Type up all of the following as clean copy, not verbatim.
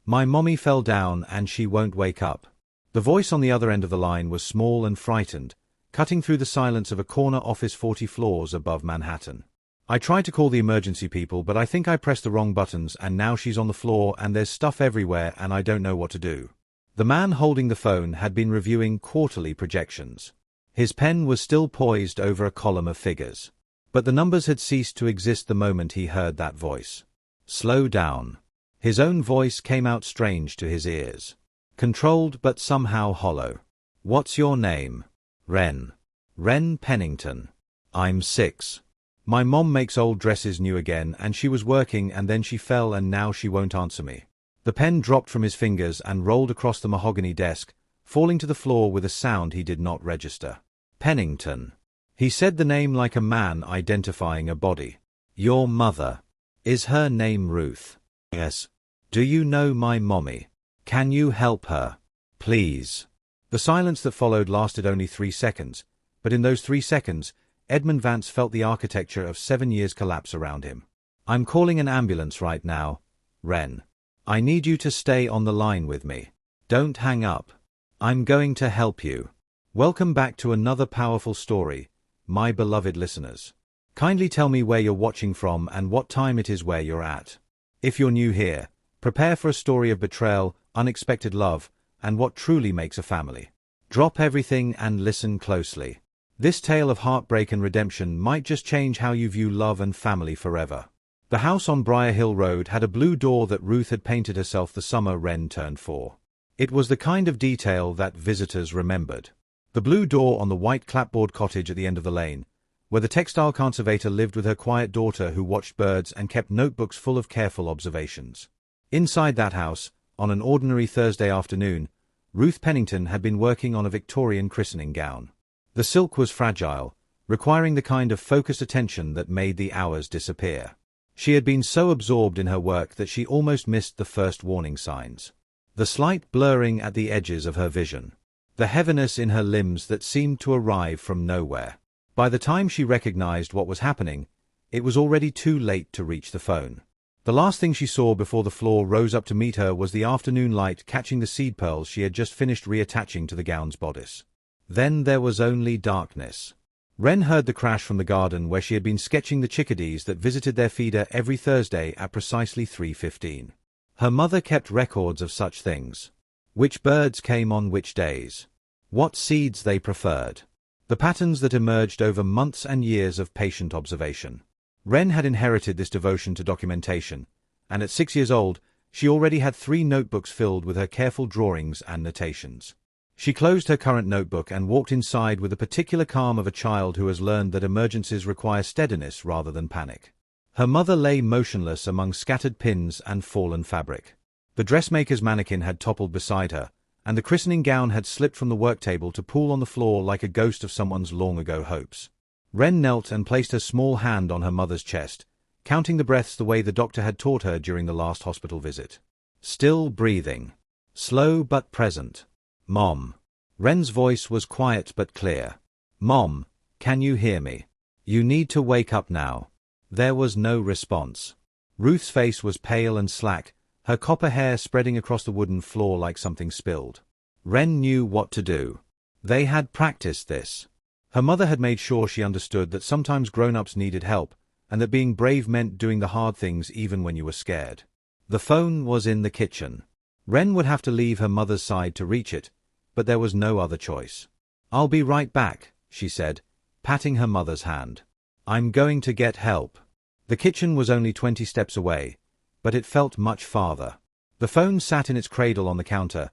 My mommy fell down and she won't wake up. The voice on the other end of the line was small and frightened, cutting through the silence of a corner office 40 floors above Manhattan. I tried to call the emergency people, but I think I pressed the wrong buttons and now she's on the floor and there's stuff everywhere and I don't know what to do. The man holding the phone had been reviewing quarterly projections. His pen was still poised over a column of figures. But the numbers had ceased to exist the moment he heard that voice. Slow down. His own voice came out strange to his ears. Controlled but somehow hollow. What's your name? Ren. Ren Pennington. I'm 6. My mom makes old dresses new again and she was working and then she fell and now she won't answer me. The pen dropped from his fingers and rolled across the mahogany desk, falling to the floor with a sound he did not register. Pennington. He said the name like a man identifying a body. Your mother. Is her name Ruth? Yes. Do you know my mommy? Can you help her? Please. The silence that followed lasted only 3 seconds, but in those 3 seconds, Edmund Vance felt the architecture of 7 years collapse around him. I'm calling an ambulance right now, Ren. I need you to stay on the line with me. Don't hang up. I'm going to help you. Welcome back to another powerful story, my beloved listeners. Kindly tell me where you're watching from and what time it is where you're at. If you're new here, prepare for a story of betrayal, unexpected love, and what truly makes a family. Drop everything and listen closely. This tale of heartbreak and redemption might just change how you view love and family forever. The house on Briar Hill Road had a blue door that Ruth had painted herself the summer Ren turned 4. It was the kind of detail that visitors remembered. The blue door on the white clapboard cottage at the end of the lane, where the textile conservator lived with her quiet daughter who watched birds and kept notebooks full of careful observations. Inside that house, on an ordinary Thursday afternoon, Ruth Pennington had been working on a Victorian christening gown. The silk was fragile, requiring the kind of focused attention that made the hours disappear. She had been so absorbed in her work that she almost missed the first warning signs. The slight blurring at the edges of her vision. The heaviness in her limbs that seemed to arrive from nowhere. By the time she recognized what was happening, it was already too late to reach the phone. The last thing she saw before the floor rose up to meet her was the afternoon light catching the seed pearls she had just finished reattaching to the gown's bodice. Then there was only darkness. Ren heard the crash from the garden where she had been sketching the chickadees that visited their feeder every Thursday at precisely 3:15. Her mother kept records of such things. Which birds came on which days. What seeds they preferred. The patterns that emerged over months and years of patient observation. Ren had inherited this devotion to documentation, and at 6 years old, she already had 3 notebooks filled with her careful drawings and notations. She closed her current notebook and walked inside with the particular calm of a child who has learned that emergencies require steadiness rather than panic. Her mother lay motionless among scattered pins and fallen fabric. The dressmaker's mannequin had toppled beside her, and the christening gown had slipped from the work table to pool on the floor like a ghost of someone's long-ago hopes. Ren knelt and placed her small hand on her mother's chest, counting the breaths the way the doctor had taught her during the last hospital visit. Still breathing. Slow but present. Mom. Ren's voice was quiet but clear. Mom, can you hear me? You need to wake up now. There was no response. Ruth's face was pale and slack, her copper hair spreading across the wooden floor like something spilled. Ren knew what to do. They had practiced this. Her mother had made sure she understood that sometimes grown-ups needed help, and that being brave meant doing the hard things even when you were scared. The phone was in the kitchen. Ren would have to leave her mother's side to reach it, but there was no other choice. I'll be right back, she said, patting her mother's hand. I'm going to get help. The kitchen was only 20 steps away, but it felt much farther. The phone sat in its cradle on the counter,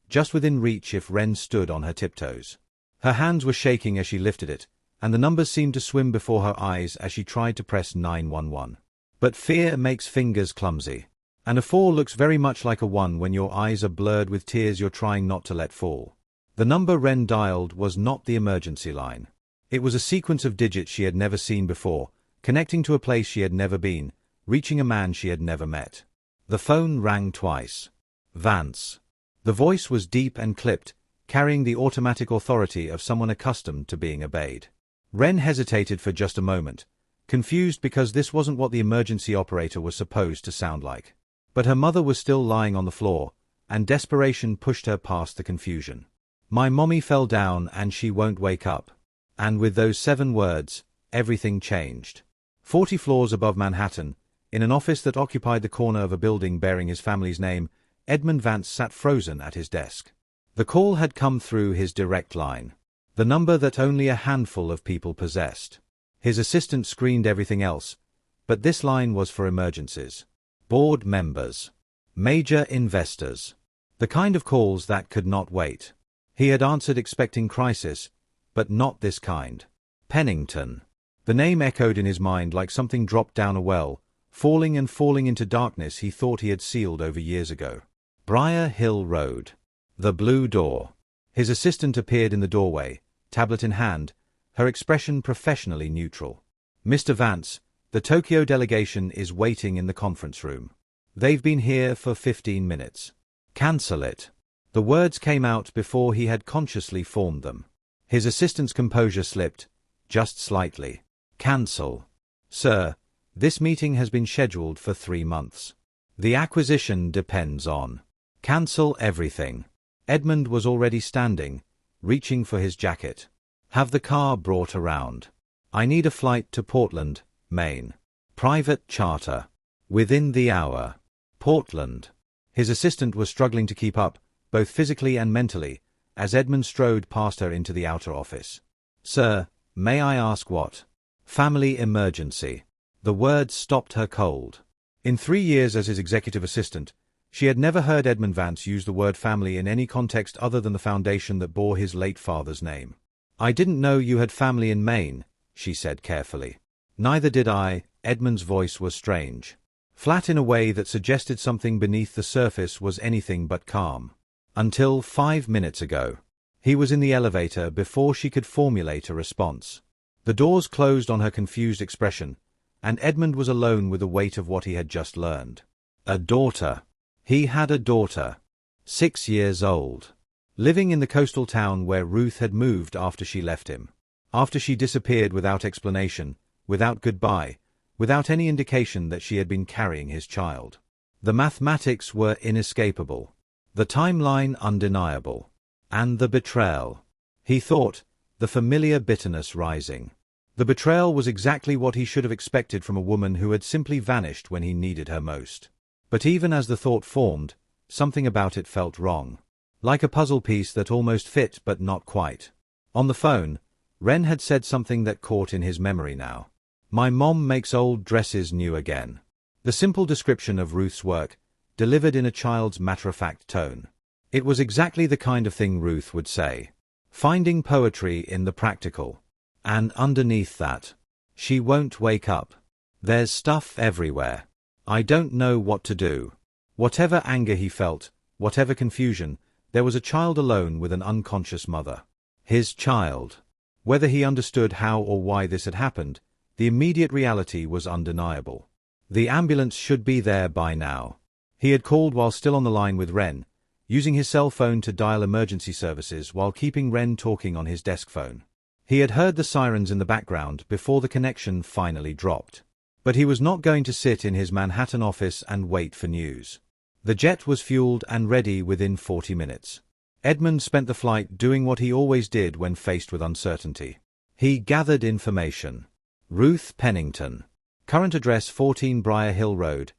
just within reach if Ren stood on her tiptoes. Her hands were shaking as she lifted it, and the numbers seemed to swim before her eyes as she tried to press 911. But fear makes fingers clumsy. And a 4 looks very much like a 1 when your eyes are blurred with tears you're trying not to let fall. The number Ren dialed was not the emergency line. It was a sequence of digits she had never seen before, connecting to a place she had never been, reaching a man she had never met. The phone rang twice. Vance. The voice was deep and clipped, carrying the automatic authority of someone accustomed to being obeyed. Ren hesitated for just a moment, confused because this wasn't what the emergency operator was supposed to sound like. But her mother was still lying on the floor, and desperation pushed her past the confusion. "My mommy fell down and she won't wake up." And with those 7 words, everything changed. 40 floors above Manhattan, in an office that occupied the corner of a building bearing his family's name, Edmund Vance sat frozen at his desk. The call had come through his direct line, the number that only a handful of people possessed. His assistant screened everything else, but this line was for emergencies. Board members. Major investors. The kind of calls that could not wait. He had answered expecting crisis, but not this kind. Pennington. The name echoed in his mind like something dropped down a well, falling and falling into darkness he thought he had sealed over years ago. Briar Hill Road. The blue door. His assistant appeared in the doorway, tablet in hand, her expression professionally neutral. "Mr. Vance, the Tokyo delegation is waiting in the conference room. They've been here for 15 minutes. Cancel it." The words came out before he had consciously formed them. His assistant's composure slipped, just slightly. "Cancel. Sir, this meeting has been scheduled for 3 months. The acquisition depends on." "Cancel everything." Edmund was already standing, reaching for his jacket. "Have the car brought around. I need a flight to Portland, Maine. Private charter. Within the hour. Portland." His assistant was struggling to keep up, both physically and mentally, as Edmund strode past her into the outer office. "Sir, may I ask what?" "Family emergency." The words stopped her cold. In 3 years as his executive assistant, she had never heard Edmund Vance use the word family in any context other than the foundation that bore his late father's name. "I didn't know you had family in Maine," she said carefully. "Neither did I." Edmund's voice was strange, flat in a way that suggested something beneath the surface was anything but calm. Until 5 minutes ago. He was in the elevator before she could formulate a response. The doors closed on her confused expression, and Edmund was alone with the weight of what he had just learned. A daughter. He had a daughter. 6 years old. Living in the coastal town where Ruth had moved after she left him. After she disappeared without explanation, without goodbye, without any indication that she had been carrying his child. The mathematics were inescapable. The timeline undeniable. And the betrayal. He thought, the familiar bitterness rising. The betrayal was exactly what he should have expected from a woman who had simply vanished when he needed her most. But even as the thought formed, something about it felt wrong. Like a puzzle piece that almost fit but not quite. On the phone, Wren had said something that caught in his memory now. "My mom makes old dresses new again." The simple description of Ruth's work, delivered in a child's matter-of-fact tone. It was exactly the kind of thing Ruth would say. Finding poetry in the practical. And underneath that, "She won't wake up. There's stuff everywhere. I don't know what to do." Whatever anger he felt, whatever confusion, there was a child alone with an unconscious mother. His child. Whether he understood how or why this had happened, the immediate reality was undeniable. The ambulance should be there by now. He had called while still on the line with Wren, using his cell phone to dial emergency services while keeping Wren talking on his desk phone. He had heard the sirens in the background before the connection finally dropped. But he was not going to sit in his Manhattan office and wait for news. The jet was fueled and ready within 40 minutes. Edmund spent the flight doing what he always did when faced with uncertainty. He gathered information. Ruth Pennington. Current address 14 Briar Hill Road,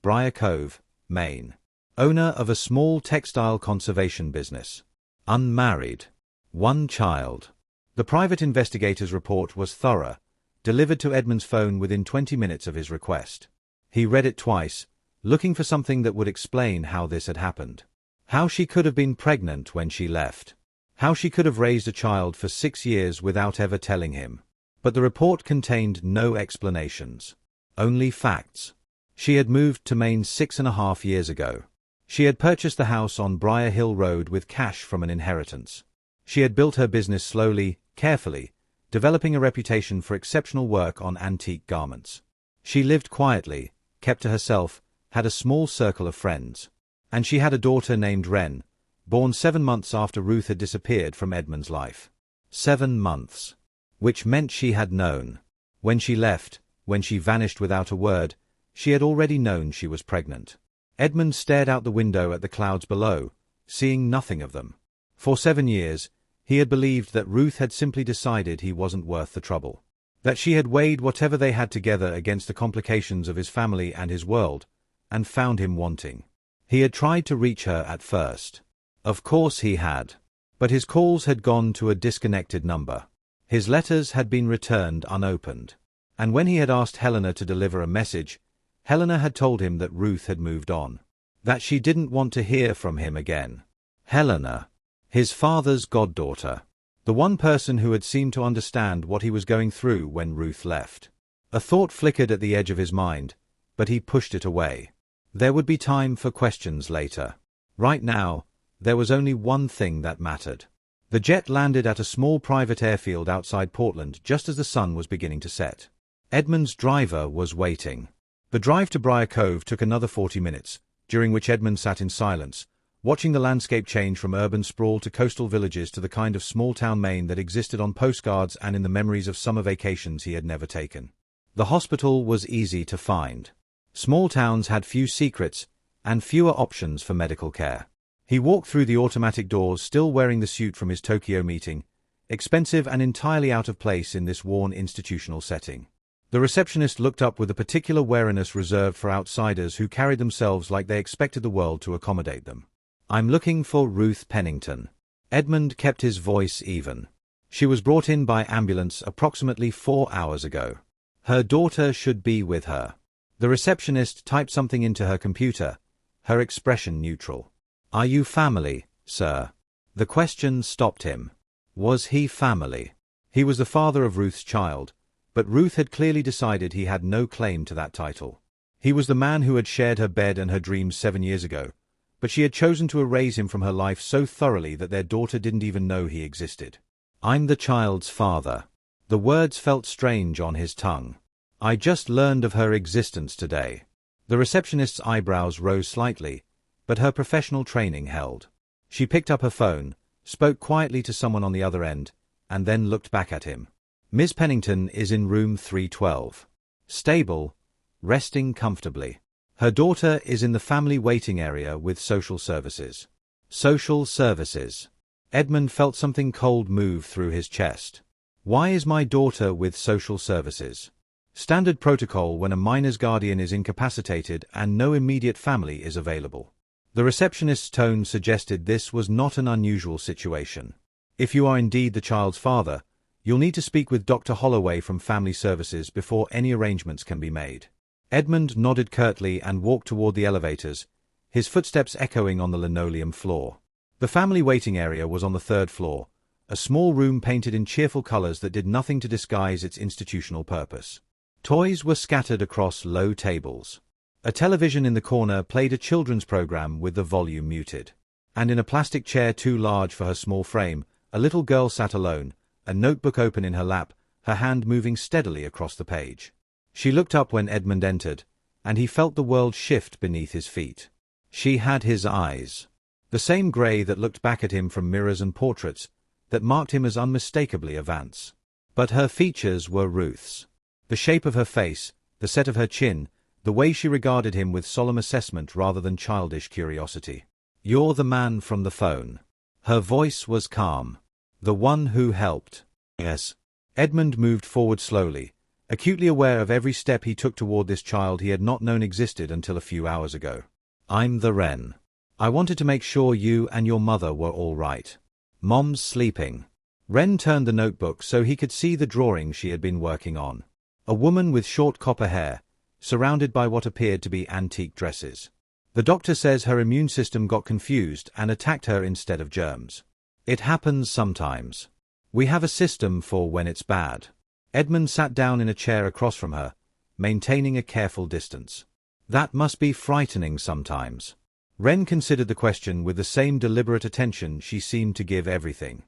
Briar Cove, Maine. Owner of a small textile conservation business. Unmarried. 1 child. The private investigator's report was thorough, delivered to Edmund's phone within 20 minutes of his request. He read it twice, looking for something that would explain how this had happened. How she could have been pregnant when she left. How she could have raised a child for 6 years without ever telling him. But the report contained no explanations. Only facts. She had moved to Maine 6.5 years ago. She had purchased the house on Briar Hill Road with cash from an inheritance. She had built her business slowly, carefully, developing a reputation for exceptional work on antique garments. She lived quietly, kept to herself, had a small circle of friends. And she had a daughter named Wren, born 7 months after Ruth had disappeared from Edmund's life. 7 months. Which meant she had known. When she left, when she vanished without a word, she had already known she was pregnant. Edmund stared out the window at the clouds below, seeing nothing of them. For 7 years, he had believed that Ruth had simply decided he wasn't worth the trouble. That she had weighed whatever they had together against the complications of his family and his world, and found him wanting. He had tried to reach her at first. Of course he had. But his calls had gone to a disconnected number. His letters had been returned unopened. And when he had asked Helena to deliver a message, Helena had told him that Ruth had moved on. That she didn't want to hear from him again. Helena. His father's goddaughter. The one person who had seemed to understand what he was going through when Ruth left. A thought flickered at the edge of his mind, but he pushed it away. There would be time for questions later. Right now, there was only one thing that mattered. The jet landed at a small private airfield outside Portland just as the sun was beginning to set. Edmund's driver was waiting. The drive to Briar Cove took another 40 minutes, during which Edmund sat in silence, watching the landscape change from urban sprawl to coastal villages to the kind of small-town Maine that existed on postcards and in the memories of summer vacations he had never taken. The hospital was easy to find. Small towns had few secrets and fewer options for medical care. He walked through the automatic doors still wearing the suit from his Tokyo meeting, expensive and entirely out of place in this worn institutional setting. The receptionist looked up with a particular wariness reserved for outsiders who carried themselves like they expected the world to accommodate them. "I'm looking for Ruth Pennington." Edmund kept his voice even. "She was brought in by ambulance approximately 4 hours ago. Her daughter should be with her." The receptionist typed something into her computer, her expression neutral. "Are you family, sir?" The question stopped him. Was he family? He was the father of Ruth's child, but Ruth had clearly decided he had no claim to that title. He was the man who had shared her bed and her dreams 7 years ago, but she had chosen to erase him from her life so thoroughly that their daughter didn't even know he existed. "I'm the child's father." The words felt strange on his tongue. "I just learned of her existence today." The receptionist's eyebrows rose slightly, but her professional training held. She picked up her phone, spoke quietly to someone on the other end, and then looked back at him. "Miss Pennington is in room 312. Stable, resting comfortably. Her daughter is in the family waiting area with social services." Social services. Edmund felt something cold move through his chest. Why is my daughter with social services? Standard protocol when a minor's guardian is incapacitated and no immediate family is available. The receptionist's tone suggested this was not an unusual situation. "If you are indeed the child's father, you'll need to speak with Dr. Holloway from Family Services before any arrangements can be made." Edmund nodded curtly and walked toward the elevators, his footsteps echoing on the linoleum floor. The family waiting area was on the 3rd floor, a small room painted in cheerful colors that did nothing to disguise its institutional purpose. Toys were scattered across low tables. A television in the corner played a children's program with the volume muted. And in a plastic chair too large for her small frame, a little girl sat alone, a notebook open in her lap, her hand moving steadily across the page. She looked up when Edmund entered, and he felt the world shift beneath his feet. She had his eyes. The same grey that looked back at him from mirrors and portraits, that marked him as unmistakably a Vance. But her features were Ruth's. The shape of her face, the set of her chin, the way she regarded him with solemn assessment rather than childish curiosity. "You're the man from the phone." Her voice was calm. "The one who helped." "Yes." Edmund moved forward slowly, acutely aware of every step he took toward this child he had not known existed until a few hours ago. "I'm the Wren. I wanted to make sure you and your mother were all right. Mom's sleeping." Wren turned the notebook so he could see the drawing she had been working on. A woman with short copper hair, surrounded by what appeared to be antique dresses. "The doctor says her immune system got confused and attacked her instead of germs. It happens sometimes. We have a system for when it's bad." Edmund sat down in a chair across from her, maintaining a careful distance. "That must be frightening sometimes." Wren considered the question with the same deliberate attention she seemed to give everything.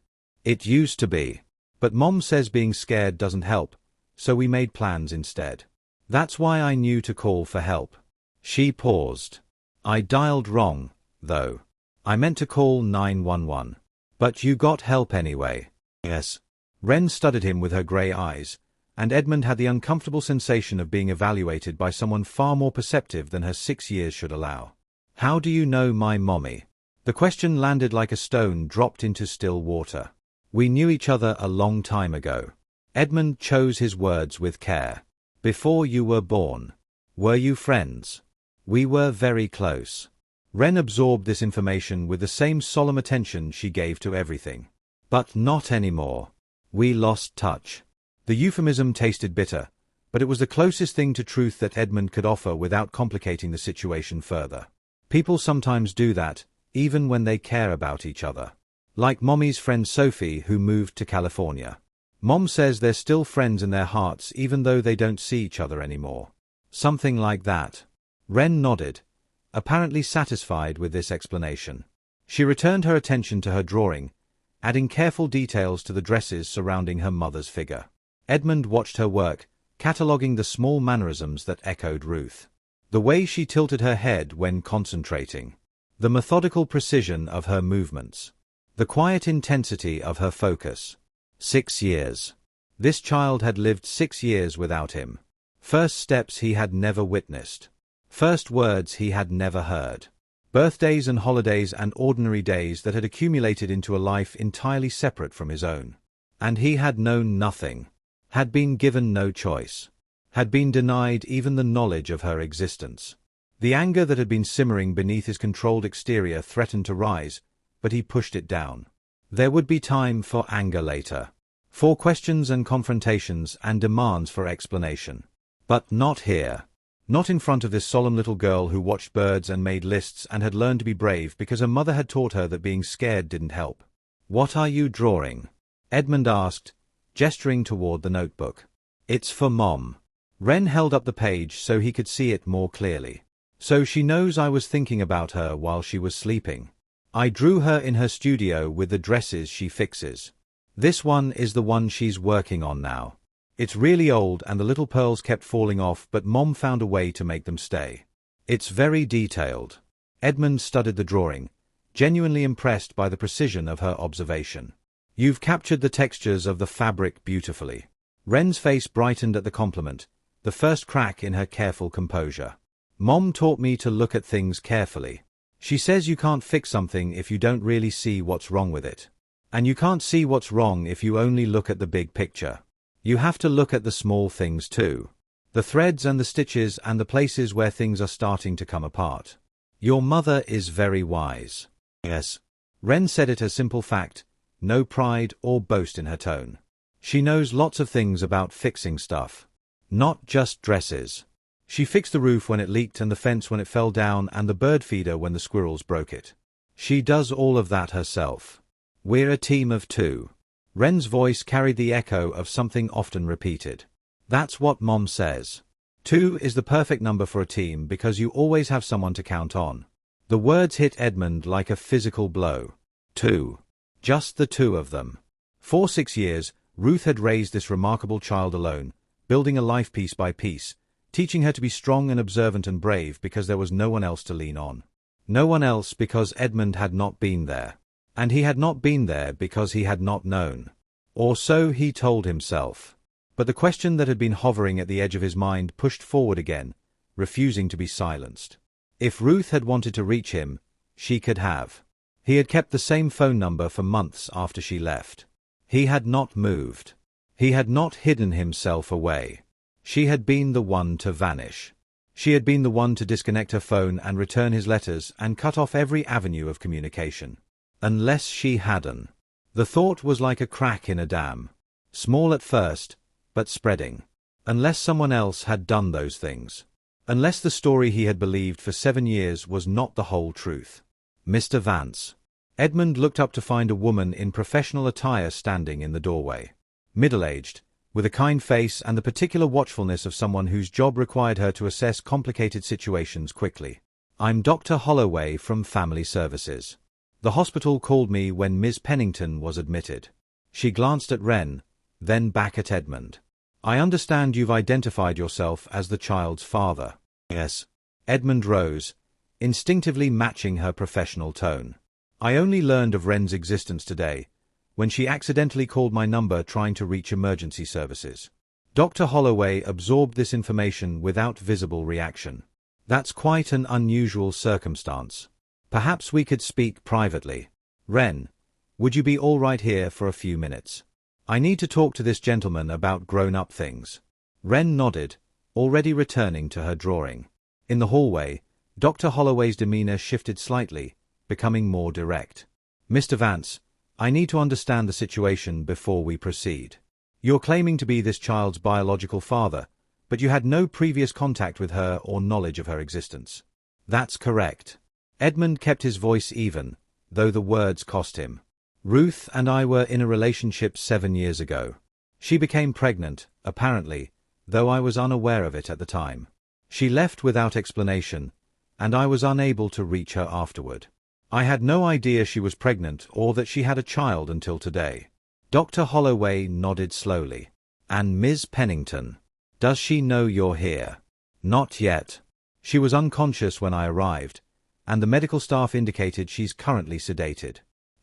"It used to be. But Mom says being scared doesn't help, so we made plans instead. That's why I knew to call for help." She paused. "I dialed wrong, though. I meant to call 911. But you got help anyway." "Yes." Wren studied him with her grey eyes, and Edmund had the uncomfortable sensation of being evaluated by someone far more perceptive than her 6 years should allow. How do you know my mommy? The question landed like a stone dropped into still water. We knew each other a long time ago. Edmund chose his words with care. Before you were born. Were you friends? We were very close. Wren absorbed this information with the same solemn attention she gave to everything. But not anymore. We lost touch. The euphemism tasted bitter, but it was the closest thing to truth that Edmund could offer without complicating the situation further. People sometimes do that, even when they care about each other. Like Mommy's friend Sophie, who moved to California. Mom says they're still friends in their hearts even though they don't see each other anymore. Something like that. Wren nodded, apparently satisfied with this explanation. She returned her attention to her drawing, adding careful details to the dresses surrounding her mother's figure. Edmund watched her work, cataloguing the small mannerisms that echoed Ruth. The way she tilted her head when concentrating. The methodical precision of her movements. The quiet intensity of her focus. 6 years. This child had lived 6 years without him. First steps he had never witnessed. First words he had never heard. Birthdays and holidays and ordinary days that had accumulated into a life entirely separate from his own. And he had known nothing. Had been given no choice. Had been denied even the knowledge of her existence. The anger that had been simmering beneath his controlled exterior threatened to rise, but he pushed it down. There would be time for anger later. For questions and confrontations and demands for explanation. But not here. Not in front of this solemn little girl who watched birds and made lists and had learned to be brave because her mother had taught her that being scared didn't help. What are you drawing? Edmund asked, gesturing toward the notebook. It's for Mom. Wren held up the page so he could see it more clearly. So she knows I was thinking about her while she was sleeping. I drew her in her studio with the dresses she fixes. This one is the one she's working on now. It's really old and the little pearls kept falling off, but Mom found a way to make them stay. It's very detailed. Edmund studied the drawing, genuinely impressed by the precision of her observation. You've captured the textures of the fabric beautifully. Wren's face brightened at the compliment, the first crack in her careful composure. Mom taught me to look at things carefully. She says you can't fix something if you don't really see what's wrong with it. And you can't see what's wrong if you only look at the big picture. You have to look at the small things too. The threads and the stitches and the places where things are starting to come apart. Your mother is very wise. Yes. Wren said it as simple fact, no pride or boast in her tone. She knows lots of things about fixing stuff. Not just dresses. She fixed the roof when it leaked and the fence when it fell down and the bird feeder when the squirrels broke it. She does all of that herself. We're a team of 2. Wren's voice carried the echo of something often repeated. That's what Mom says. 2 is the perfect number for a team because you always have someone to count on. The words hit Edmund like a physical blow. 2. Just the 2 of them. For 6 years, Ruth had raised this remarkable child alone, building a life piece by piece, teaching her to be strong and observant and brave because there was no one else to lean on. No one else because Edmund had not been there. And he had not been there because he had not known. Or so he told himself. But the question that had been hovering at the edge of his mind pushed forward again, refusing to be silenced. If Ruth had wanted to reach him, she could have. He had kept the same phone number for months after she left. He had not moved. He had not hidden himself away. She had been the one to vanish. She had been the one to disconnect her phone and return his letters and cut off every avenue of communication. Unless she hadn't. The thought was like a crack in a dam. Small at first, but spreading. Unless someone else had done those things. Unless the story he had believed for 7 years was not the whole truth. Mr. Vance. Edmund looked up to find a woman in professional attire standing in the doorway. Middle-aged, with a kind face and the particular watchfulness of someone whose job required her to assess complicated situations quickly. I'm Dr. Holloway from Family Services. The hospital called me when Ms. Pennington was admitted. She glanced at Wren, then back at Edmund. I understand you've identified yourself as the child's father. Yes. Edmund rose, instinctively matching her professional tone. I only learned of Wren's existence today, when she accidentally called my number trying to reach emergency services. Dr. Holloway absorbed this information without visible reaction. That's quite an unusual circumstance. Perhaps we could speak privately. Wren, would you be all right here for a few minutes? I need to talk to this gentleman about grown-up things. Wren nodded, already returning to her drawing. In the hallway, Dr. Holloway's demeanor shifted slightly, becoming more direct. Mr. Vance, I need to understand the situation before we proceed. You're claiming to be this child's biological father, but you had no previous contact with her or knowledge of her existence. That's correct. Edmund kept his voice even, though the words cost him. Ruth and I were in a relationship 7 years ago. She became pregnant, apparently, though I was unaware of it at the time. She left without explanation, and I was unable to reach her afterward. I had no idea she was pregnant or that she had a child until today. Dr. Holloway nodded slowly. And Ms. Pennington, does she know you're here? Not yet. She was unconscious when I arrived, and the medical staff indicated she's currently sedated.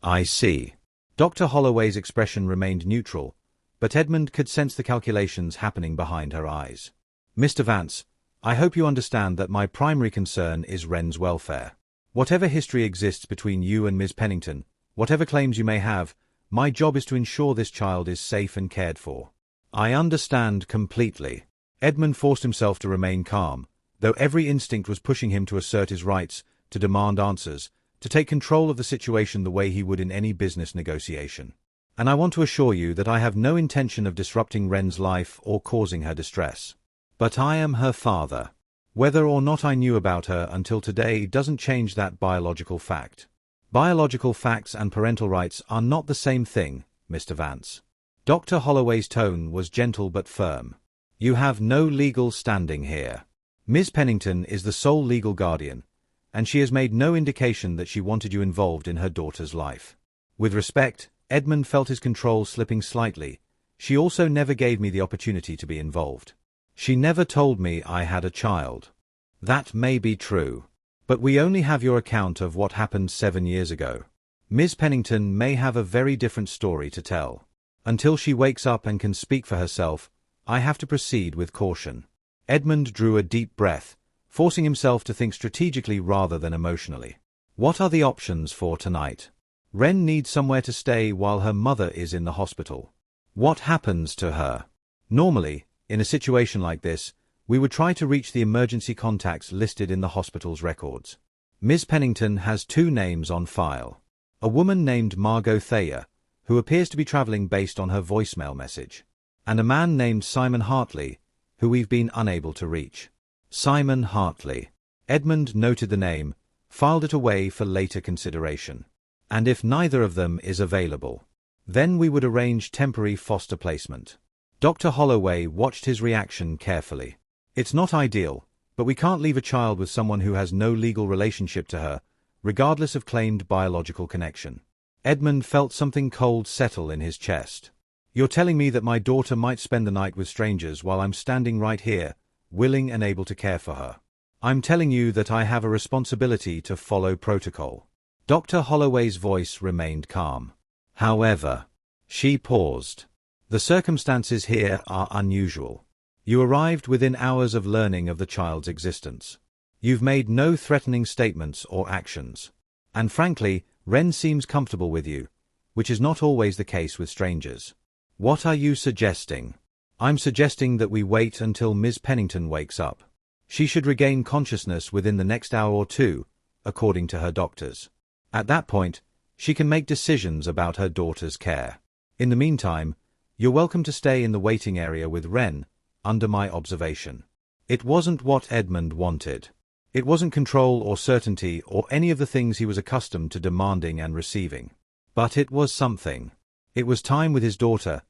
I see. Dr. Holloway's expression remained neutral, but Edmund could sense the calculations happening behind her eyes. Mr. Vance, I hope you understand that my primary concern is Wren's welfare. Whatever history exists between you and Ms. Pennington, whatever claims you may have, my job is to ensure this child is safe and cared for. I understand completely. Edmund forced himself to remain calm, though every instinct was pushing him to assert his rights, to demand answers, to take control of the situation the way he would in any business negotiation. And I want to assure you that I have no intention of disrupting Wren's life or causing her distress. But I am her father. Whether or not I knew about her until today doesn't change that biological fact. Biological facts and parental rights are not the same thing, Mr. Vance. Dr. Holloway's tone was gentle but firm. You have no legal standing here. Ms. Pennington is the sole legal guardian, and she has made no indication that she wanted you involved in her daughter's life. With respect, Edmund felt his control slipping slightly. She also never gave me the opportunity to be involved. She never told me I had a child. That may be true, but we only have your account of what happened 7 years ago. Ms. Pennington may have a very different story to tell. Until she wakes up and can speak for herself, I have to proceed with caution. Edmund drew a deep breath, forcing himself to think strategically rather than emotionally. What are the options for tonight? Wren needs somewhere to stay while her mother is in the hospital. What happens to her? Normally, in a situation like this, we would try to reach the emergency contacts listed in the hospital's records. Ms. Pennington has 2 names on file. A woman named Margot Thayer, who appears to be traveling based on her voicemail message, and a man named Simon Hartley, who we've been unable to reach. Simon Hartley. Edmund noted the name, filed it away for later consideration. And if neither of them is available, then we would arrange temporary foster placement. Dr. Holloway watched his reaction carefully. It's not ideal, but we can't leave a child with someone who has no legal relationship to her, regardless of claimed biological connection. Edmund felt something cold settle in his chest. You're telling me that my daughter might spend the night with strangers while I'm standing right here, willing and able to care for her. I'm telling you that I have a responsibility to follow protocol. Dr. Holloway's voice remained calm. However, she paused. The circumstances here are unusual. You arrived within hours of learning of the child's existence. You've made no threatening statements or actions. And frankly, Wren seems comfortable with you, which is not always the case with strangers. What are you suggesting? I'm suggesting that we wait until Ms. Pennington wakes up. She should regain consciousness within the next hour or 2, according to her doctors. At that point, she can make decisions about her daughter's care. In the meantime, you're welcome to stay in the waiting area with Wren, under my observation. It wasn't what Edmund wanted. It wasn't control or certainty or any of the things he was accustomed to demanding and receiving. But it was something. It was time with his daughter,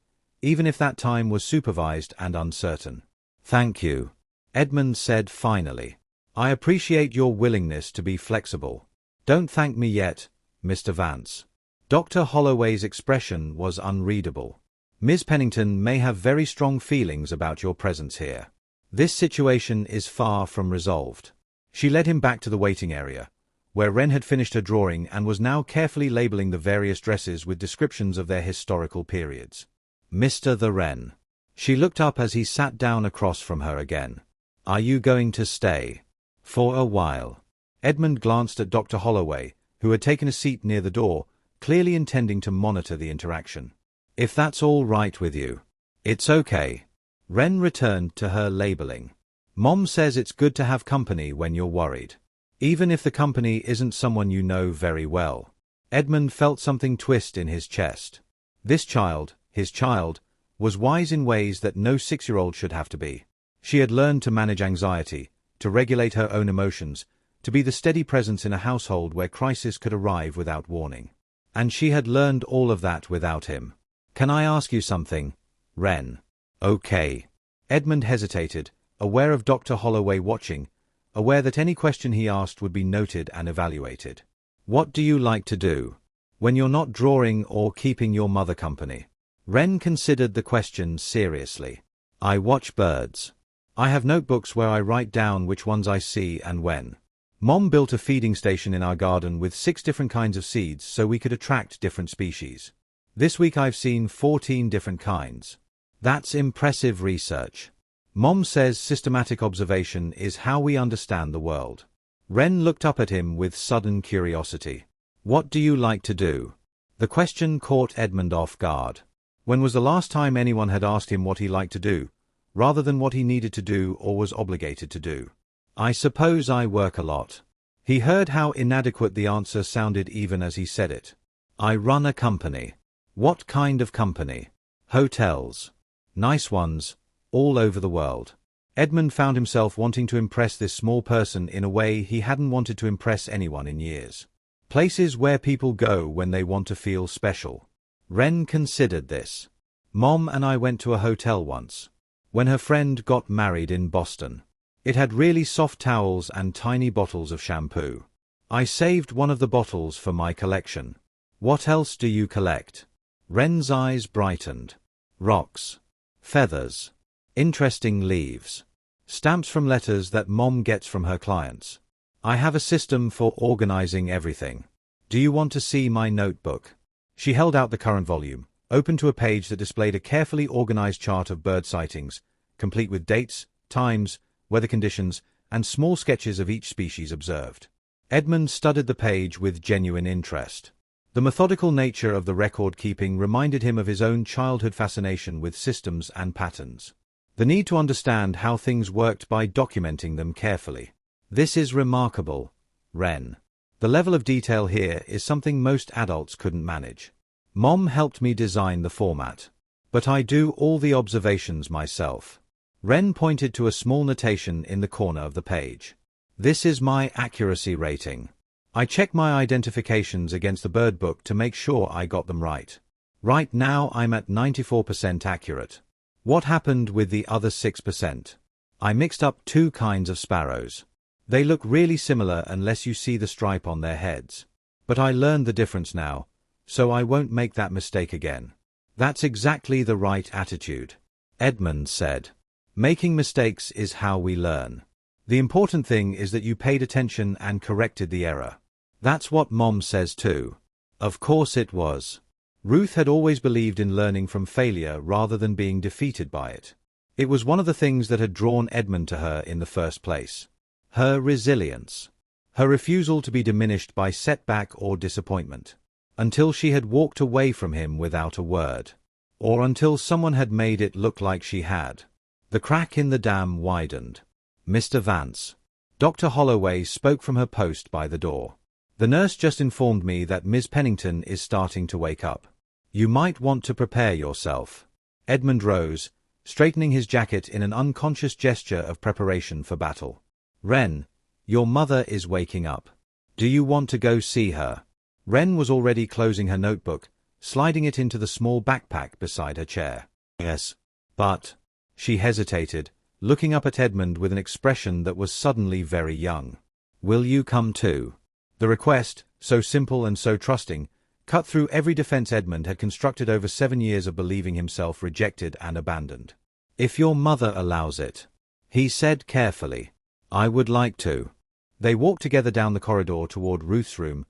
even if that time was supervised and uncertain. Thank you, Edmund said finally. I appreciate your willingness to be flexible. Don't thank me yet, Mr. Vance. Dr. Holloway's expression was unreadable. Ms. Pennington may have very strong feelings about your presence here. This situation is far from resolved. She led him back to the waiting area, where Wren had finished her drawing and was now carefully labeling the various dresses with descriptions of their historical periods. Mr. the Wren. She looked up as he sat down across from her again. Are you going to stay? For a while. Edmund glanced at Dr. Holloway, who had taken a seat near the door, clearly intending to monitor the interaction. If that's all right with you. It's okay. Wren returned to her labeling. Mom says it's good to have company when you're worried. Even if the company isn't someone you know very well. Edmund felt something twist in his chest. This child, his child, was wise in ways that no 6-year-old should have to be. She had learned to manage anxiety, to regulate her own emotions, to be the steady presence in a household where crisis could arrive without warning. And she had learned all of that without him. Can I ask you something, Wren? Okay. Edmund hesitated, aware of Dr. Holloway watching, aware that any question he asked would be noted and evaluated. What do you like to do when you're not drawing or keeping your mother company? Wren considered the question seriously. I watch birds. I have notebooks where I write down which ones I see and when. Mom built a feeding station in our garden with 6 different kinds of seeds so we could attract different species. This week I've seen 14 different kinds. That's impressive research. Mom says systematic observation is how we understand the world. Wren looked up at him with sudden curiosity. What do you like to do? The question caught Edmund off guard. When was the last time anyone had asked him what he liked to do, rather than what he needed to do or was obligated to do? I suppose I work a lot. He heard how inadequate the answer sounded even as he said it. I run a company. What kind of company? Hotels. Nice ones, all over the world. Edmund found himself wanting to impress this small person in a way he hadn't wanted to impress anyone in years. Places where people go when they want to feel special. Wren considered this. Mom and I went to a hotel once. When her friend got married in Boston. It had really soft towels and tiny bottles of shampoo. I saved one of the bottles for my collection. What else do you collect? Wren's eyes brightened. Rocks. Feathers. Interesting leaves. Stamps from letters that Mom gets from her clients. I have a system for organizing everything. Do you want to see my notebook? She held out the current volume, open to a page that displayed a carefully organized chart of bird sightings, complete with dates, times, weather conditions, and small sketches of each species observed. Edmund studied the page with genuine interest. The methodical nature of the record-keeping reminded him of his own childhood fascination with systems and patterns. The need to understand how things worked by documenting them carefully. This is remarkable, Wren. The level of detail here is something most adults couldn't manage. Mom helped me design the format. But I do all the observations myself. Wren pointed to a small notation in the corner of the page. This is my accuracy rating. I check my identifications against the bird book to make sure I got them right. Right now I'm at 94% accurate. What happened with the other 6%? I mixed up 2 kinds of sparrows. They look really similar unless you see the stripe on their heads. But I learned the difference now, so I won't make that mistake again. That's exactly the right attitude, Edmund said. Making mistakes is how we learn. The important thing is that you paid attention and corrected the error. That's what Mom says too. Of course it was. Ruth had always believed in learning from failure rather than being defeated by it. It was one of the things that had drawn Edmund to her in the first place. Her resilience. Her refusal to be diminished by setback or disappointment. Until she had walked away from him without a word. Or until someone had made it look like she had. The crack in the dam widened. Mr. Vance. Dr. Holloway spoke from her post by the door. The nurse just informed me that Miss Pennington is starting to wake up. You might want to prepare yourself. Edmund rose, straightening his jacket in an unconscious gesture of preparation for battle. Wren, your mother is waking up. Do you want to go see her? Wren was already closing her notebook, sliding it into the small backpack beside her chair. Yes, but... She hesitated, looking up at Edmund with an expression that was suddenly very young. Will you come too? The request, so simple and so trusting, cut through every defense Edmund had constructed over 7 years of believing himself rejected and abandoned. If your mother allows it, he said carefully. I would like to. They walked together down the corridor toward Ruth's room,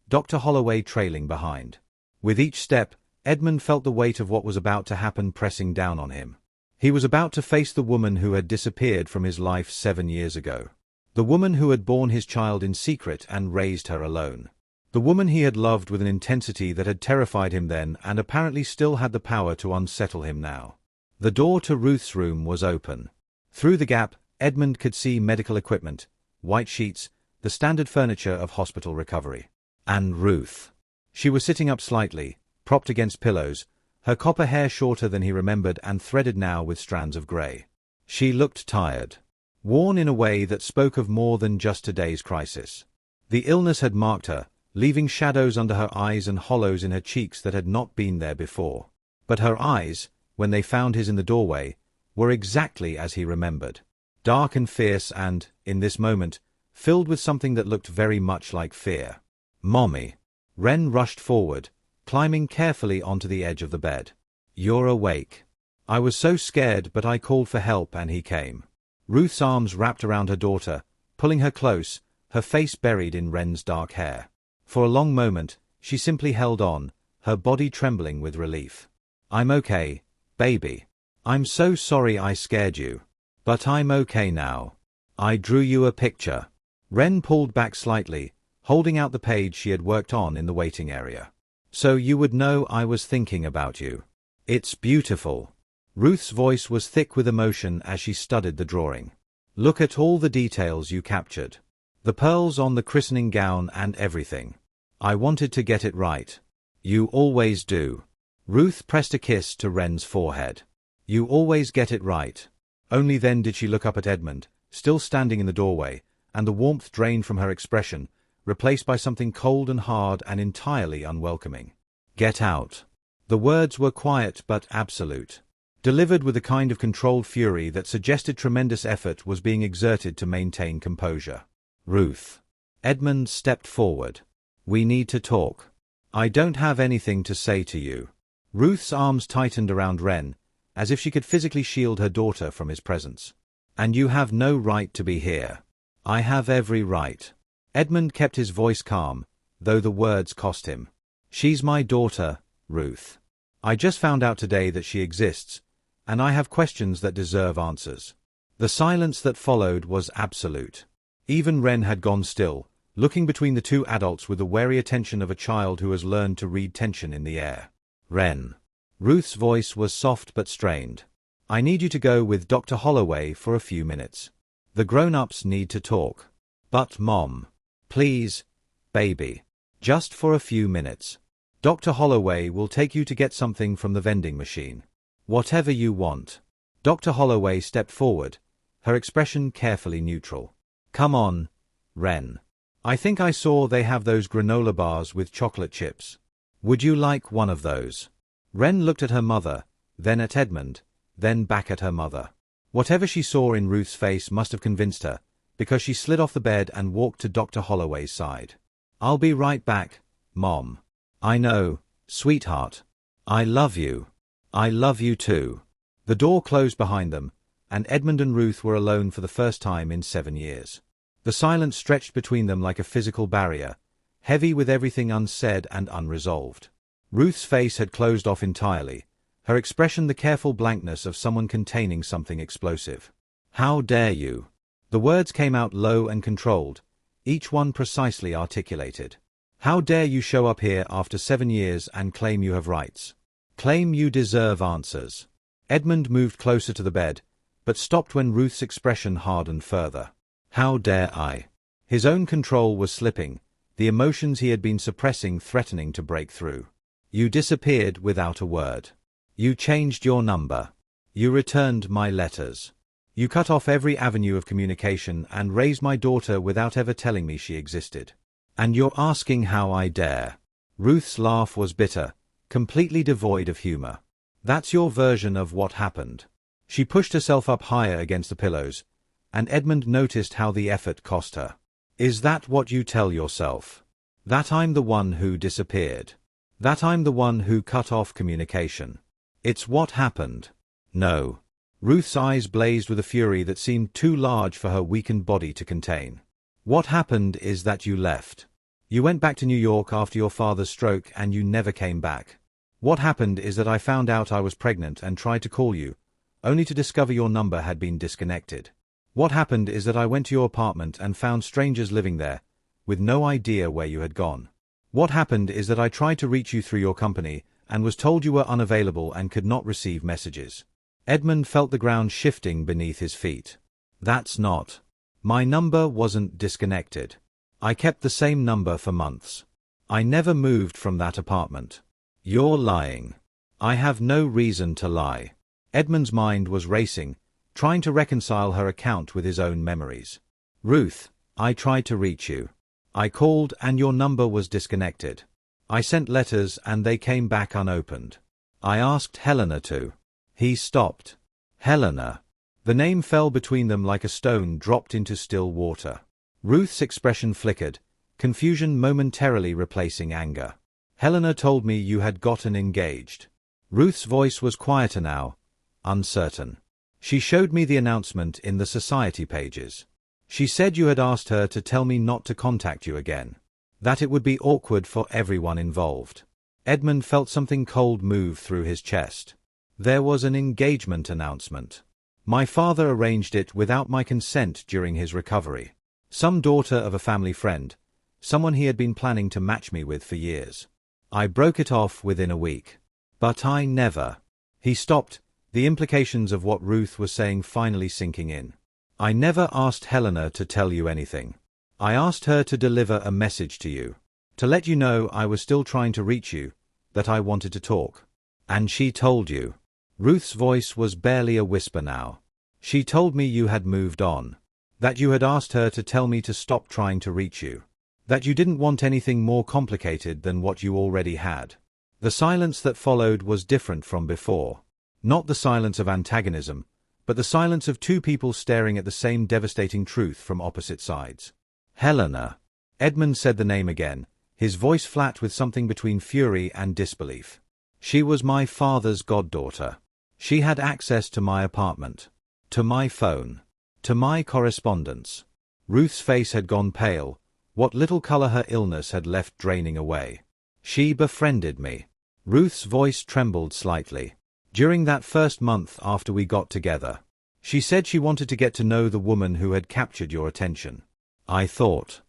Dr. Holloway trailing behind. With each step, Edmund felt the weight of what was about to happen pressing down on him. He was about to face the woman who had disappeared from his life 7 years ago. The woman who had borne his child in secret and raised her alone. The woman he had loved with an intensity that had terrified him then and apparently still had the power to unsettle him now. The door to Ruth's room was open. Through the gap, Edmund could see medical equipment, white sheets, the standard furniture of hospital recovery. And Ruth. She was sitting up slightly, propped against pillows, her copper hair shorter than he remembered and threaded now with strands of grey. She looked tired. Worn in a way that spoke of more than just today's crisis. The illness had marked her, leaving shadows under her eyes and hollows in her cheeks that had not been there before. But her eyes, when they found his in the doorway, were exactly as he remembered. Dark and fierce and, in this moment, filled with something that looked very much like fear. "Mommy." Wren rushed forward, climbing carefully onto the edge of the bed. "You're awake." "I was so scared, but I called for help and he came." Ruth's arms wrapped around her daughter, pulling her close, her face buried in Wren's dark hair. For a long moment, she simply held on, her body trembling with relief. "I'm okay, baby. I'm so sorry I scared you. But I'm okay now. I drew you a picture." Wren pulled back slightly, holding out the page she had worked on in the waiting area. "So you would know I was thinking about you. It's beautiful." Ruth's voice was thick with emotion as she studied the drawing. "Look at all the details you captured. The pearls on the christening gown and everything. I wanted to get it right." "You always do." Ruth pressed a kiss to Wren's forehead. "You always get it right." Only then did she look up at Edmund, still standing in the doorway, and the warmth drained from her expression, replaced by something cold and hard and entirely unwelcoming. "Get out." The words were quiet but absolute, delivered with a kind of controlled fury that suggested tremendous effort was being exerted to maintain composure. "Ruth." Edmund stepped forward. "We need to talk. I don't have anything to say to you." Ruth's arms tightened around Wren, as if she could physically shield her daughter from his presence. "And you have no right to be here." "I have every right." Edmund kept his voice calm, though the words cost him. "She's my daughter, Ruth. I just found out today that she exists, and I have questions that deserve answers." The silence that followed was absolute. Even Wren had gone still, looking between the two adults with the wary attention of a child who has learned to read tension in the air. "Wren." Ruth's voice was soft but strained. "I need you to go with Dr. Holloway for a few minutes. The grown-ups need to talk." "But Mom." "Please, baby. Just for a few minutes. Dr. Holloway will take you to get something from the vending machine. Whatever you want." Dr. Holloway stepped forward, her expression carefully neutral. "Come on, Wren. I think I saw they have those granola bars with chocolate chips. Would you like one of those?" Wren looked at her mother, then at Edmund, then back at her mother. Whatever she saw in Ruth's face must have convinced her, because she slid off the bed and walked to Dr. Holloway's side. "I'll be right back, Mom." "I know, sweetheart. I love you. I love you too." The door closed behind them, and Edmund and Ruth were alone for the first time in 7 years. The silence stretched between them like a physical barrier, heavy with everything unsaid and unresolved. Ruth's face had closed off entirely, her expression the careful blankness of someone containing something explosive. "How dare you?" The words came out low and controlled, each one precisely articulated. "How dare you show up here after 7 years and claim you have rights? Claim you deserve answers." Edmund moved closer to the bed, but stopped when Ruth's expression hardened further. "How dare I?" His own control was slipping, the emotions he had been suppressing threatening to break through. "You disappeared without a word. You changed your number. You returned my letters. You cut off every avenue of communication and raised my daughter without ever telling me she existed. And you're asking how I dare." Ruth's laugh was bitter, completely devoid of humor. "That's your version of what happened." She pushed herself up higher against the pillows, and Edmund noticed how the effort cost her. "Is that what you tell yourself? That I'm the one who disappeared? That I'm the one who cut off communication? It's what happened." "No." Ruth's eyes blazed with a fury that seemed too large for her weakened body to contain. "What happened is that you left. You went back to New York after your father's stroke and you never came back. What happened is that I found out I was pregnant and tried to call you, only to discover your number had been disconnected. What happened is that I went to your apartment and found strangers living there, with no idea where you had gone. What happened is that I tried to reach you through your company, and was told you were unavailable and could not receive messages. Edmund felt the ground shifting beneath his feet. That's not. My number wasn't disconnected. I kept the same number for months. I never moved from that apartment. You're lying. I have no reason to lie. Edmund's mind was racing, trying to reconcile her account with his own memories. Ruth, I tried to reach you. I called and your number was disconnected. I sent letters and they came back unopened. I asked Helena to. He stopped. Helena. The name fell between them like a stone dropped into still water. Ruth's expression flickered, confusion momentarily replacing anger. Helena told me you had gotten engaged. Ruth's voice was quieter now, uncertain. She showed me the announcement in the society pages. She said you had asked her to tell me not to contact you again. That it would be awkward for everyone involved. Edmund felt something cold move through his chest. There was an engagement announcement. My father arranged it without my consent during his recovery. Some daughter of a family friend, someone he had been planning to match me with for years. I broke it off within a week. But I never. He stopped, the implications of what Ruth was saying finally sinking in. I never asked Helena to tell you anything. I asked her to deliver a message to you. To let you know I was still trying to reach you, that I wanted to talk. And she told you. Ruth's voice was barely a whisper now. She told me you had moved on. That you had asked her to tell me to stop trying to reach you. That you didn't want anything more complicated than what you already had. The silence that followed was different from before. Not the silence of antagonism, but the silence of two people staring at the same devastating truth from opposite sides. Helena. Edmund said the name again, his voice flat with something between fury and disbelief. She was my father's goddaughter. She had access to my apartment. To my phone. To my correspondence. Ruth's face had gone pale, what little color her illness had left draining away. She befriended me. Ruth's voice trembled slightly. During that first month after we got together. She said she wanted to get to know the woman who had captured your attention. I thought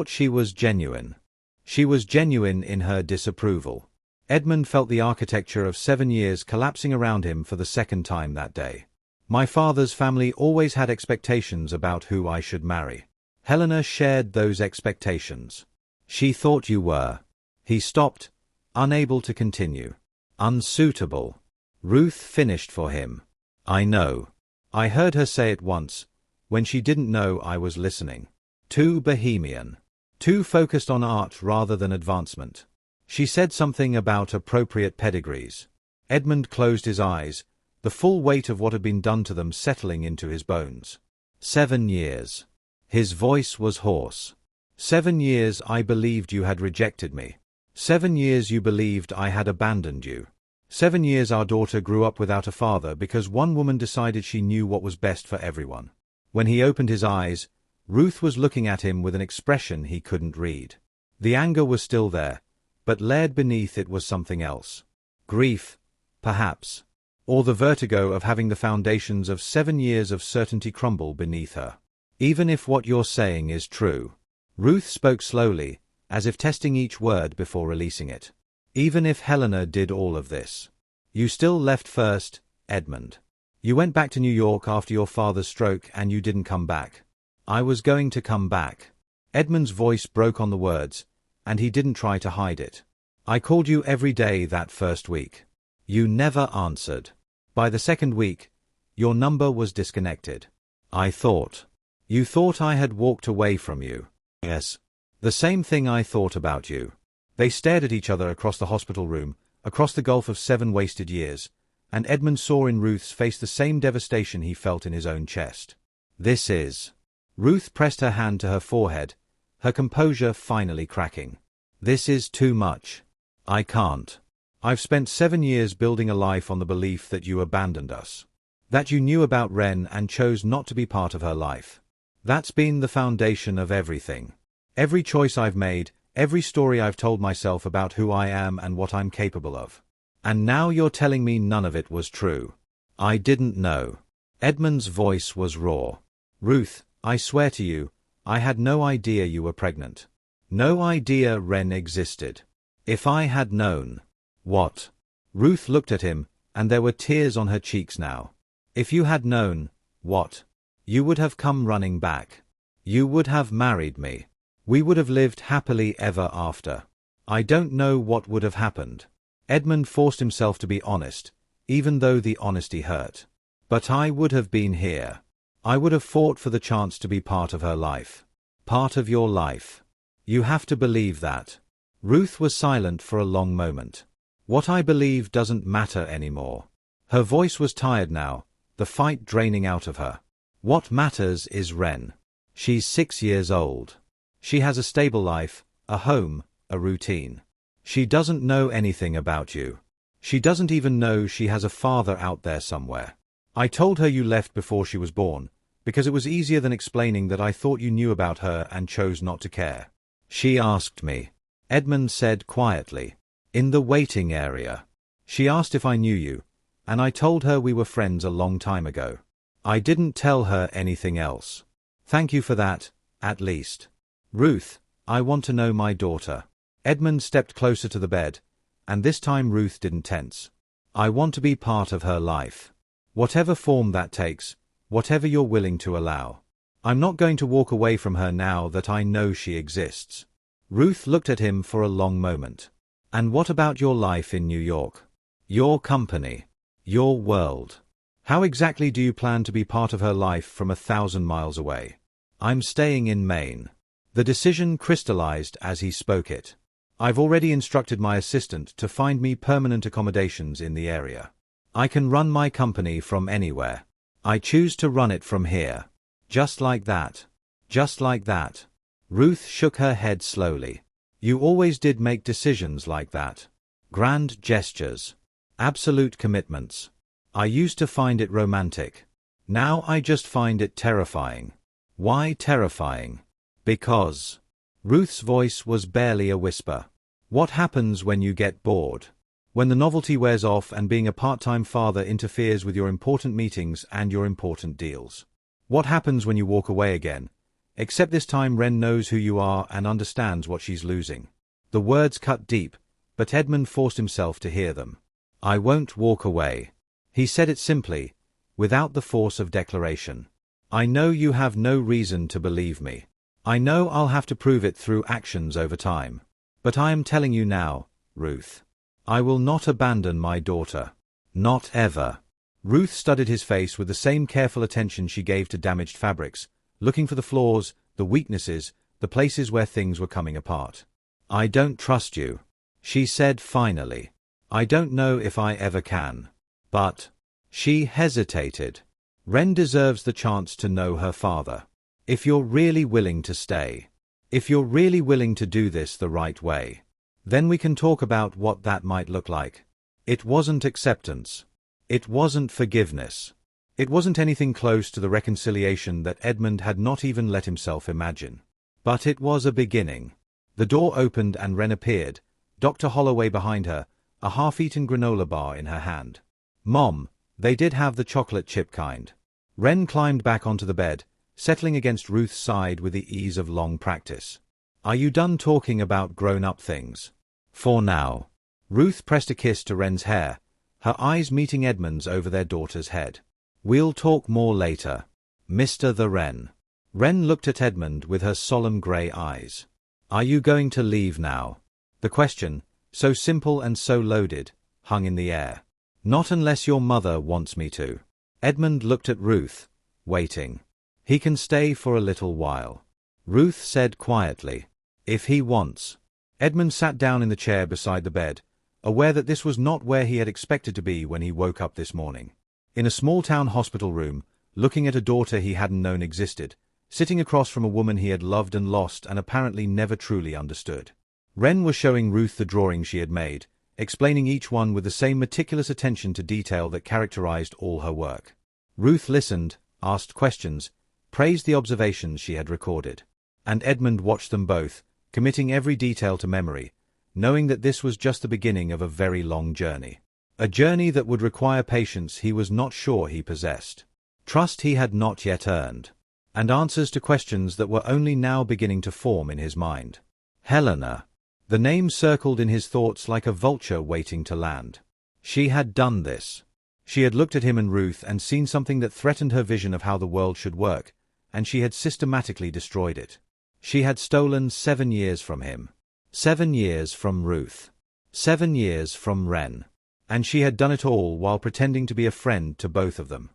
she was genuine. She was genuine in her disapproval. Edmund felt the architecture of 7 years collapsing around him for the second time that day. My father's family always had expectations about who I should marry. Helena shared those expectations. She thought you were. He stopped, unable to continue. Unsuitable. Ruth finished for him. I know. I heard her say it once, when she didn't know I was listening. Too bohemian. Too focused on art rather than advancement. She said something about appropriate pedigrees. Edmund closed his eyes, the full weight of what had been done to them settling into his bones. 7 years. His voice was hoarse. 7 years I believed you had rejected me. 7 years you believed I had abandoned you. 7 years our daughter grew up without a father because one woman decided she knew what was best for everyone. When he opened his eyes, Ruth was looking at him with an expression he couldn't read. The anger was still there, but layered beneath it was something else. Grief, perhaps. Or the vertigo of having the foundations of 7 years of certainty crumble beneath her. Even if what you're saying is true. Ruth spoke slowly, as if testing each word before releasing it. Even if Helena did all of this. You still left first, Edmund. You went back to New York after your father's stroke and you didn't come back. I was going to come back. Edmund's voice broke on the words, and he didn't try to hide it. I called you every day that first week. You never answered. By the second week, your number was disconnected. I thought. You thought I had walked away from you. Yes. The same thing I thought about you. They stared at each other across the hospital room, across the gulf of 7 wasted years, and Edmund saw in Ruth's face the same devastation he felt in his own chest. This is. Ruth pressed her hand to her forehead, her composure finally cracking. This is too much. I can't. I've spent 7 years building a life on the belief that you abandoned us. That you knew about Ren and chose not to be part of her life. That's been the foundation of everything. Every choice I've made, every story I've told myself about who I am and what I'm capable of. And now you're telling me none of it was true. I didn't know. Edmund's voice was raw. Ruth, I swear to you, I had no idea you were pregnant. No idea Ren existed. If I had known. What? Ruth looked at him, and there were tears on her cheeks now. If you had known, what? You would have come running back. You would have married me. We would have lived happily ever after. I don't know what would have happened. Edmund forced himself to be honest, even though the honesty hurt. But I would have been here. I would have fought for the chance to be part of her life. Part of your life. You have to believe that. Ruth was silent for a long moment. What I believe doesn't matter anymore. Her voice was tired now, the fight draining out of her. What matters is Ren. She's 6 years old. She has a stable life, a home, a routine. She doesn't know anything about you. She doesn't even know she has a father out there somewhere. I told her you left before she was born, because it was easier than explaining that I thought you knew about her and chose not to care. She asked me. Edmund said quietly. In the waiting area. She asked if I knew you, and I told her we were friends a long time ago. I didn't tell her anything else. Thank you for that, at least. Ruth, I want to know my daughter. Edmund stepped closer to the bed, and this time Ruth didn't tense. I want to be part of her life. Whatever form that takes, whatever you're willing to allow. I'm not going to walk away from her now that I know she exists. Ruth looked at him for a long moment. And what about your life in New York? Your company? Your world? How exactly do you plan to be part of her life from 1,000 miles away? I'm staying in Maine. The decision crystallized as he spoke it. I've already instructed my assistant to find me permanent accommodations in the area. I can run my company from anywhere. I choose to run it from here. Just like that. Just like that. Ruth shook her head slowly. You always did make decisions like that. Grand gestures. Absolute commitments. I used to find it romantic. Now I just find it terrifying. Why terrifying? Because. Ruth's voice was barely a whisper. What happens when you get bored? When the novelty wears off and being a part-time father interferes with your important meetings and your important deals? What happens when you walk away again? Except this time Ren knows who you are and understands what she's losing. The words cut deep, but Edmund forced himself to hear them. I won't walk away. He said it simply, without the force of declaration. I know you have no reason to believe me. I know I'll have to prove it through actions over time. But I am telling you now, Ruth. I will not abandon my daughter. Not ever. Ruth studied his face with the same careful attention she gave to damaged fabrics, looking for the flaws, the weaknesses, the places where things were coming apart. I don't trust you, she said finally. I don't know if I ever can. But. She hesitated. Ren deserves the chance to know her father. If you're really willing to stay. If you're really willing to do this the right way. Then we can talk about what that might look like. It wasn't acceptance. It wasn't forgiveness. It wasn't anything close to the reconciliation that Edmund had not even let himself imagine. But it was a beginning. The door opened and Ren appeared, Dr. Holloway behind her, a half-eaten granola bar in her hand. Mom, they did have the chocolate chip kind. Ren climbed back onto the bed, settling against Ruth's side with the ease of long practice. Are you done talking about grown-up things? For now. Ruth pressed a kiss to Ren's hair, her eyes meeting Edmund's over their daughter's head. We'll talk more later. Mr. the Ren. Ren looked at Edmund with her solemn grey eyes. Are you going to leave now? The question, so simple and so loaded, hung in the air. Not unless your mother wants me to. Edmund looked at Ruth, waiting. He can stay for a little while. Ruth said quietly. If he wants. Edmund sat down in the chair beside the bed, aware that this was not where he had expected to be when he woke up this morning. In a small-town hospital room, looking at a daughter he hadn't known existed, sitting across from a woman he had loved and lost and apparently never truly understood. Ren was showing Ruth the drawings she had made, explaining each one with the same meticulous attention to detail that characterized all her work. Ruth listened, asked questions, praised the observations she had recorded. And Edmund watched them both, committing every detail to memory, knowing that this was just the beginning of a very long journey. A journey that would require patience he was not sure he possessed. Trust he had not yet earned. and answers to questions that were only now beginning to form in his mind. Helena. The name circled in his thoughts like a vulture waiting to land. She had done this. She had looked at him and Ruth and seen something that threatened her vision of how the world should work, and she had systematically destroyed it. She had stolen 7 years from him. 7 years from Ruth. 7 years from Ren. And she had done it all while pretending to be a friend to both of them.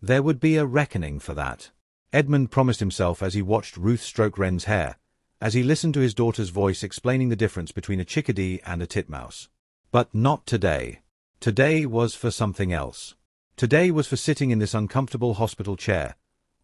There would be a reckoning for that. Edmund promised himself as he watched Ruth stroke Ren's hair, as he listened to his daughter's voice explaining the difference between a chickadee and a titmouse. But not today. Today was for something else. Today was for sitting in this uncomfortable hospital chair,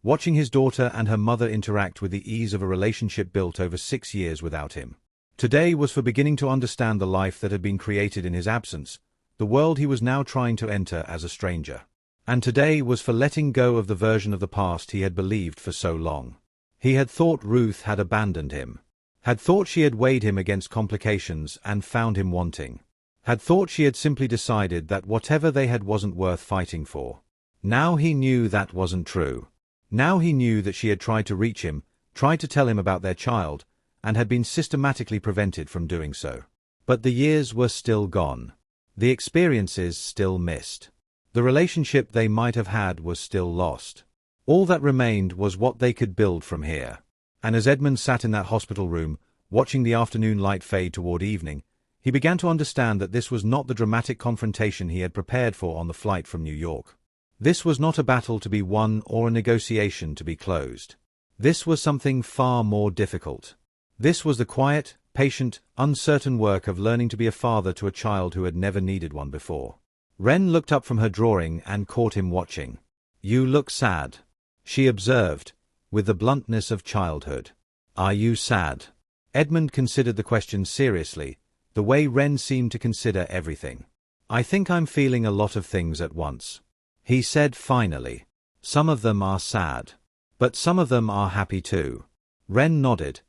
watching his daughter and her mother interact with the ease of a relationship built over 6 years without him. Today was for beginning to understand the life that had been created in his absence, the world he was now trying to enter as a stranger. And today was for letting go of the version of the past he had believed for so long. He had thought Ruth had abandoned him. Had thought she had weighed him against complications and found him wanting. Had thought she had simply decided that whatever they had wasn't worth fighting for. Now he knew that wasn't true. Now he knew that she had tried to reach him, tried to tell him about their child, and had been systematically prevented from doing so. But the years were still gone. The experiences still missed. The relationship they might have had was still lost. All that remained was what they could build from here. And as Edmund sat in that hospital room, watching the afternoon light fade toward evening, he began to understand that this was not the dramatic confrontation he had prepared for on the flight from New York. This was not a battle to be won or a negotiation to be closed. This was something far more difficult. This was the quiet, patient, uncertain work of learning to be a father to a child who had never needed one before. Ren looked up from her drawing and caught him watching. "You look sad," she observed, with the bluntness of childhood. "Are you sad?" Edmund considered the question seriously, the way Ren seemed to consider everything. "I think I'm feeling a lot of things at once," he said finally. "Some of them are sad. But some of them are happy too." Ren nodded,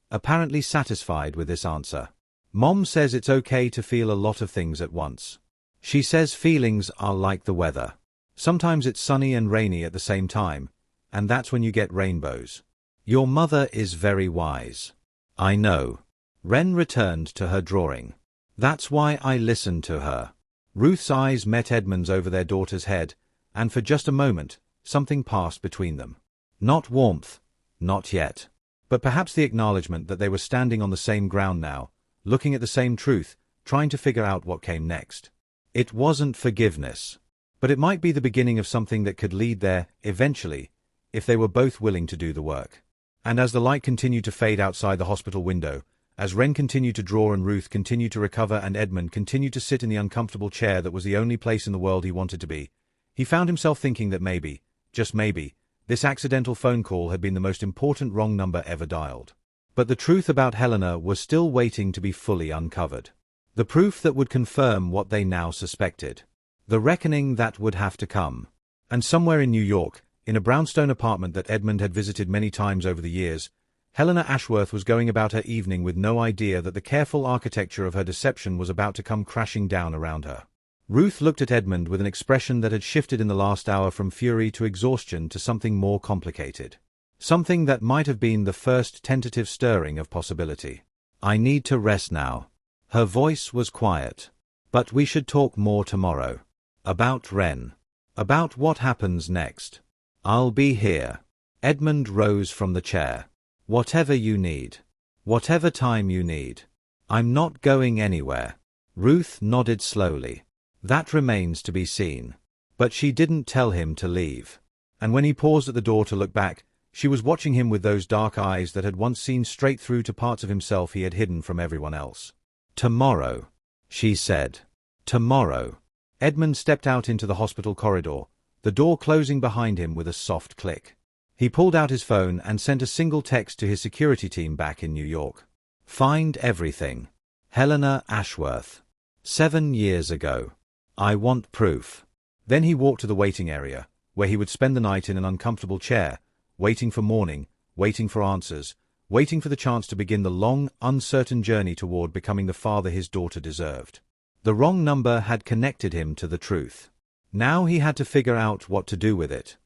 apparently satisfied with this answer. "Mom says it's okay to feel a lot of things at once. She says feelings are like the weather. Sometimes it's sunny and rainy at the same time, and that's when you get rainbows. Your mother is very wise." "I know." Ren returned to her drawing. "That's why I listened to her." Ruth's eyes met Edmund's over their daughter's head, and for just a moment, something passed between them. Not warmth, not yet, but perhaps the acknowledgement that they were standing on the same ground now, looking at the same truth, trying to figure out what came next. It wasn't forgiveness, but it might be the beginning of something that could lead there, eventually, if they were both willing to do the work. And as the light continued to fade outside the hospital window, as Ren continued to draw and Ruth continued to recover and Edmund continued to sit in the uncomfortable chair that was the only place in the world he wanted to be, he found himself thinking that maybe, just maybe, this accidental phone call had been the most important wrong number ever dialed. But the truth about Helena was still waiting to be fully uncovered. The proof that would confirm what they now suspected. The reckoning that would have to come. And somewhere in New York, in a brownstone apartment that Edmund had visited many times over the years, Helena Ashworth was going about her evening with no idea that the careful architecture of her deception was about to come crashing down around her. Ruth looked at Edmund with an expression that had shifted in the last hour from fury to exhaustion to something more complicated. Something that might have been the first tentative stirring of possibility. "I need to rest now." Her voice was quiet. "But we should talk more tomorrow. About Ren. About what happens next. I'll be here." Edmund rose from the chair. "Whatever you need. Whatever time you need. I'm not going anywhere." Ruth nodded slowly. "That remains to be seen." But she didn't tell him to leave. And when he paused at the door to look back, she was watching him with those dark eyes that had once seen straight through to parts of himself he had hidden from everyone else. "Tomorrow," she said. "Tomorrow." Edmund stepped out into the hospital corridor, the door closing behind him with a soft click. He pulled out his phone and sent a single text to his security team back in New York. "Find everything. Helena Ashworth. 7 years ago. I want proof." Then he walked to the waiting area, where he would spend the night in an uncomfortable chair, waiting for morning, waiting for answers, waiting for the chance to begin the long, uncertain journey toward becoming the father his daughter deserved. The wrong number had connected him to the truth. Now he had to figure out what to do with it.